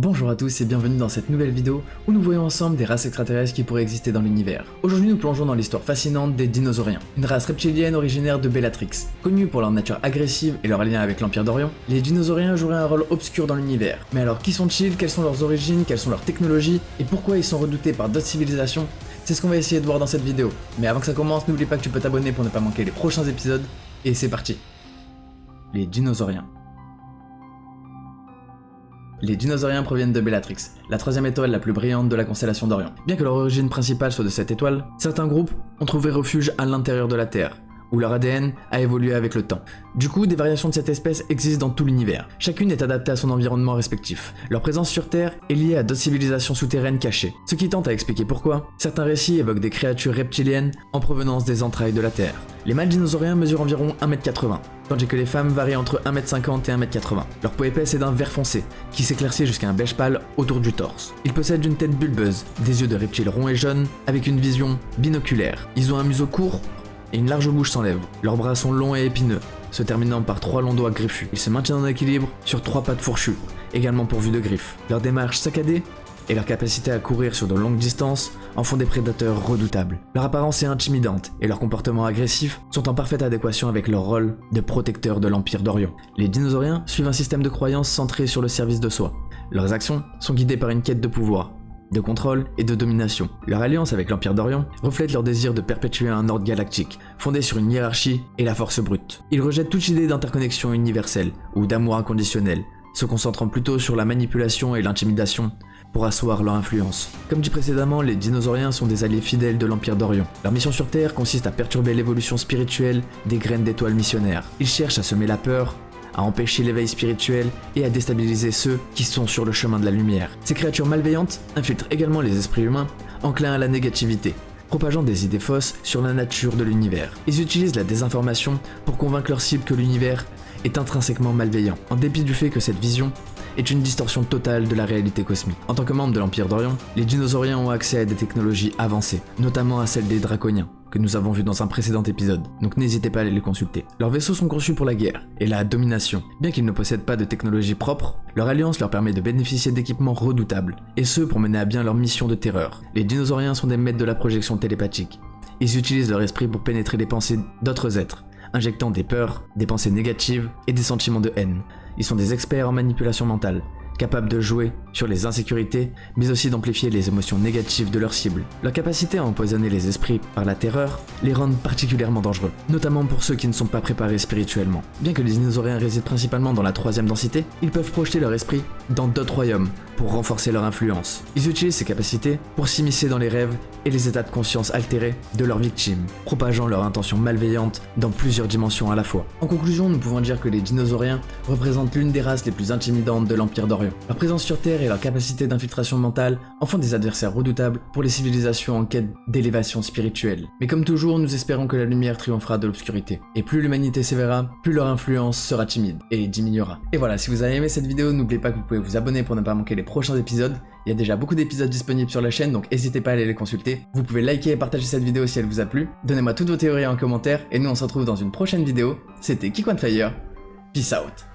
Bonjour à tous et bienvenue dans cette nouvelle vidéo où nous voyons ensemble des races extraterrestres qui pourraient exister dans l'univers. Aujourd'hui nous plongeons dans l'histoire fascinante des dinosauriens, une race reptilienne originaire de Bellatrix. Connue pour leur nature agressive et leur lien avec l'Empire d'Orion, les dinosauriens joueraient un rôle obscur dans l'univers. Mais alors qui sont-ils, quelles sont leurs origines, quelles sont leurs technologies et pourquoi ils sont redoutés par d'autres civilisations? C'est ce qu'on va essayer de voir dans cette vidéo. Mais avant que ça commence, n'oublie pas que tu peux t'abonner pour ne pas manquer les prochains épisodes. Et c'est parti. Les dinosauriens. Les dinosauriens proviennent de Bellatrix, la troisième étoile la plus brillante de la constellation d'Orion. Bien que leur origine principale soit de cette étoile, certains groupes ont trouvé refuge à l'intérieur de la Terre, où leur ADN a évolué avec le temps. Du coup, des variations de cette espèce existent dans tout l'univers. Chacune est adaptée à son environnement respectif. Leur présence sur Terre est liée à d'autres civilisations souterraines cachées, ce qui tente à expliquer pourquoi certains récits évoquent des créatures reptiliennes en provenance des entrailles de la Terre. Les mâles dinosauriens mesurent environ 1m80, tandis que les femmes varient entre 1m50 et 1m80. Leur peau épaisse est d'un vert foncé, qui s'éclaircit jusqu'à un beige pâle autour du torse. Ils possèdent une tête bulbeuse, des yeux de reptiles ronds et jaunes, avec une vision binoculaire. Ils ont un museau court et une large bouche sans lèvres. Leurs bras sont longs et épineux, se terminant par 3 longs doigts griffus. Ils se maintiennent en équilibre sur 3 pattes fourchues, également pourvues de griffes. Leur démarche saccadée et leur capacité à courir sur de longues distances en font des prédateurs redoutables. Leur apparence est intimidante et leur comportement agressif sont en parfaite adéquation avec leur rôle de protecteur de l'Empire d'Orion. Les dinosauriens suivent un système de croyances centré sur le service de soi. Leurs actions sont guidées par une quête de pouvoir, de contrôle et de domination. Leur alliance avec l'Empire d'Orion reflète leur désir de perpétuer un ordre galactique, fondé sur une hiérarchie et la force brute. Ils rejettent toute idée d'interconnexion universelle ou d'amour inconditionnel, se concentrant plutôt sur la manipulation et l'intimidation pour asseoir leur influence. Comme dit précédemment, les dinosauriens sont des alliés fidèles de l'Empire d'Orion. Leur mission sur Terre consiste à perturber l'évolution spirituelle des graines d'étoiles missionnaires. Ils cherchent à semer la peur, à empêcher l'éveil spirituel et à déstabiliser ceux qui sont sur le chemin de la lumière. Ces créatures malveillantes infiltrent également les esprits humains, enclins à la négativité, propageant des idées fausses sur la nature de l'univers. Ils utilisent la désinformation pour convaincre leur cible que l'univers est intrinsèquement malveillant, en dépit du fait que cette vision est une distorsion totale de la réalité cosmique. En tant que membre de l'Empire d'Orion, les dinosauriens ont accès à des technologies avancées, notamment à celles des draconiens, que nous avons vu dans un précédent épisode, donc n'hésitez pas à aller les consulter. Leurs vaisseaux sont conçus pour la guerre et la domination. Bien qu'ils ne possèdent pas de technologie propre, leur alliance leur permet de bénéficier d'équipements redoutables, et ce pour mener à bien leur mission de terreur. Les dinosauriens sont des maîtres de la projection télépathique. Ils utilisent leur esprit pour pénétrer les pensées d'autres êtres, injectant des peurs, des pensées négatives et des sentiments de haine. Ils sont des experts en manipulation mentale, capables de jouer sur les insécurités, mais aussi d'amplifier les émotions négatives de leur cible. Leur capacité à empoisonner les esprits par la terreur les rend particulièrement dangereux, notamment pour ceux qui ne sont pas préparés spirituellement. Bien que les dinosauriens résident principalement dans la 3e densité, ils peuvent projeter leur esprit dans d'autres royaumes pour renforcer leur influence. Ils utilisent ces capacités pour s'immiscer dans les rêves et les états de conscience altérés de leurs victimes, propageant leurs intentions malveillantes dans plusieurs dimensions à la fois. En conclusion, nous pouvons dire que les dinosauriens représentent l'une des races les plus intimidantes de l'Empire d'Orion. Leur présence sur Terre et leur capacité d'infiltration mentale en font des adversaires redoutables pour les civilisations en quête d'élévation spirituelle. Mais comme toujours, nous espérons que la lumière triomphera de l'obscurité. Et plus l'humanité s'éveillera, plus leur influence sera timide et diminuera. Et voilà, si vous avez aimé cette vidéo, n'oubliez pas que vous pouvez vous abonner pour ne pas manquer les prochains épisodes. Il y a déjà beaucoup d'épisodes disponibles sur la chaîne, donc n'hésitez pas à aller les consulter. Vous pouvez liker et partager cette vidéo si elle vous a plu. Donnez-moi toutes vos théories en commentaire, et nous on se retrouve dans une prochaine vidéo. C'était Geek on Fire. Peace out.